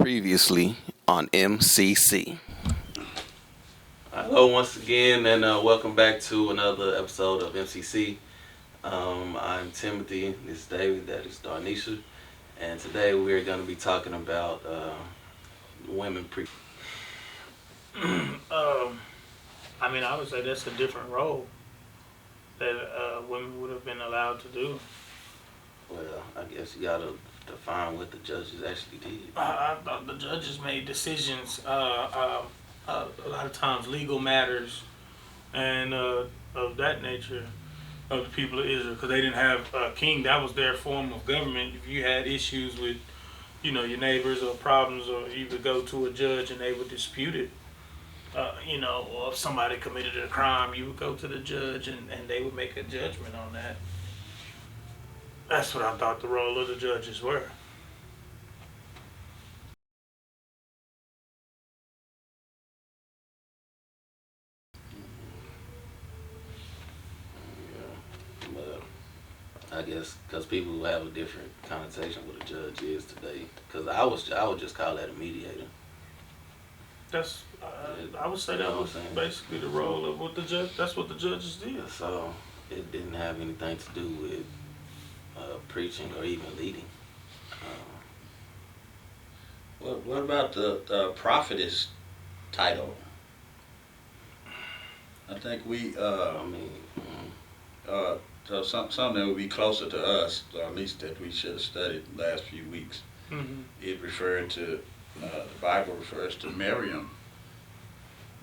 Previously on MCC. Hello, once again, and welcome back to another episode of MCC. I'm Timothy, this is David, that is Darnisha, and today we're going to be talking about women I would say that's a different role that women would have been allowed to do. Well, I guess you got to define what the judges actually did. I thought the judges made decisions, a lot of times legal matters and of that nature of the people of Israel, because they didn't have a king. That was their form of government. If you had issues with, your neighbors or problems, or you would go to a judge and they would dispute it. Or if somebody committed a crime, you would go to the judge and they would make a judgment on that. That's what I thought the role of the judges were. Yeah, but I guess because people have a different connotation what a judge is today. Because I would just call that a mediator. That's I would say that was basically the role of what the judge. That's what the judges did. So it didn't have anything to do with preaching or even leading. What about the prophetess title? I think we so something that would be closer to us, or at least that we should have studied the last few weeks. Mm-hmm. It referred to the Bible refers to Miriam,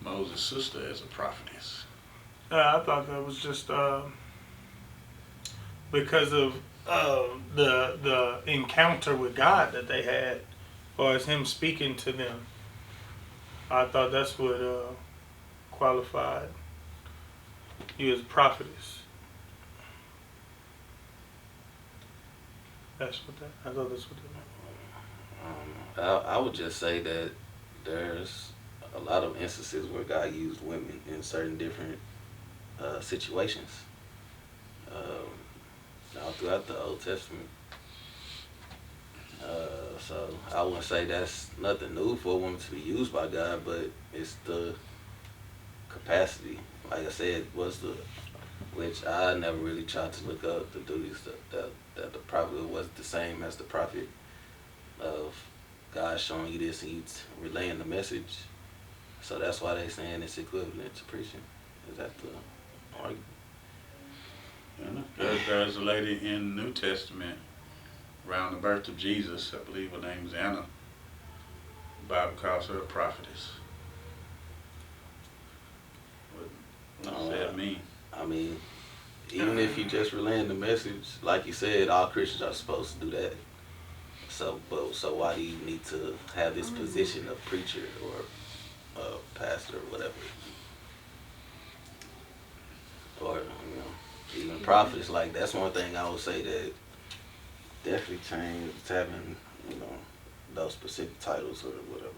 Moses' sister, as a prophetess. I thought that was just because of the encounter with God that they had, as far as Him speaking to them. I thought that's what qualified you as a prophetess. I thought that's what they meant. I would just say that there's a lot of instances where God used women in certain different situations. All throughout the Old Testament. So I wouldn't say that's nothing new for a woman to be used by God, but it's the capacity. Like I said, which I never really tried to look up the duties that the prophet was the same as the prophet of God showing you this and you relaying the message. So that's why they saying it's equivalent to preaching. Is that the argument? There's a lady in the New Testament around the birth of Jesus. I believe her name is Anna. The Bible calls her a prophetess. What does that mean? I mean, even if you just relaying the message, like you said, all Christians are supposed to do that. So why do you need to have this position of preacher or pastor or whatever? Or even prophets, like that's one thing I would say that definitely changed having, those specific titles or whatever.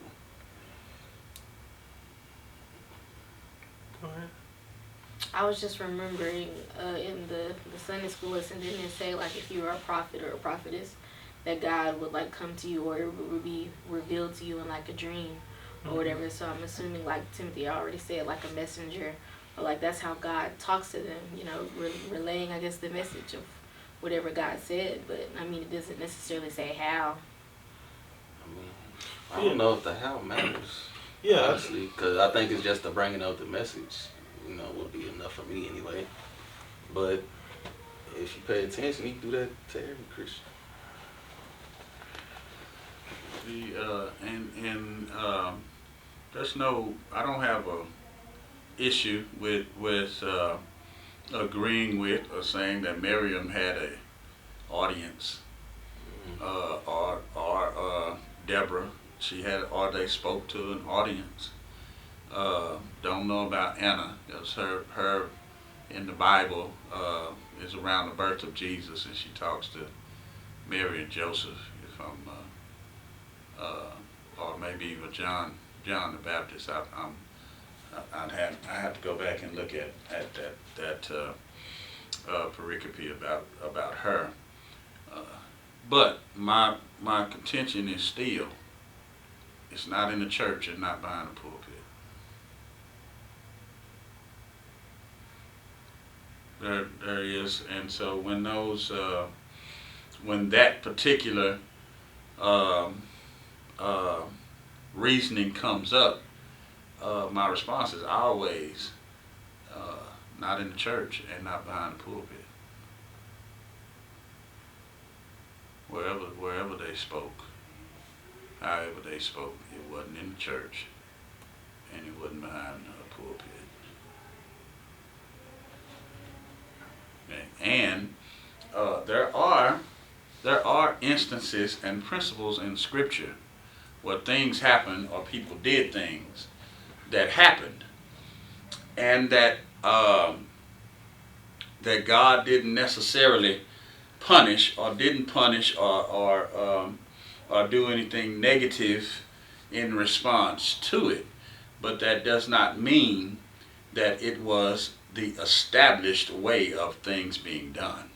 Go ahead. I was just remembering in the Sunday school lesson, didn't it say like if you were a prophet or a prophetess, that God would like come to you or it would be revealed to you in like a dream or whatever. So I'm assuming like Timothy already said, like a messenger, or like that's how God talks to them, relaying I guess the message of whatever God said. But I mean, it doesn't necessarily say how. I don't know if the how matters. Yeah. Honestly, because I think it's just the bringing out the message, would be enough for me anyway. But if you pay attention, you can do that to every Christian. There's no. I don't have a issue with agreeing with or saying that Miriam had a audience, or Deborah. Or they spoke to an audience. Don't know about Anna, because her in the Bible is around the birth of Jesus, and she talks to Mary and Joseph, if I'm, or maybe even John the Baptist. I have to go back and look at that pericope about her. But my contention is still It's not in the church and not behind the pulpit. There is, and so when when that particular reasoning comes up, my response is always not in the church and not behind the pulpit. Wherever they spoke, however they spoke, it wasn't in the church and it wasn't behind the pulpit. And there are instances and principles in Scripture where things happened or people did things that happened, and that that God didn't necessarily punish or didn't punish or do anything negative in response to it, but that does not mean that it was the established way of things being done.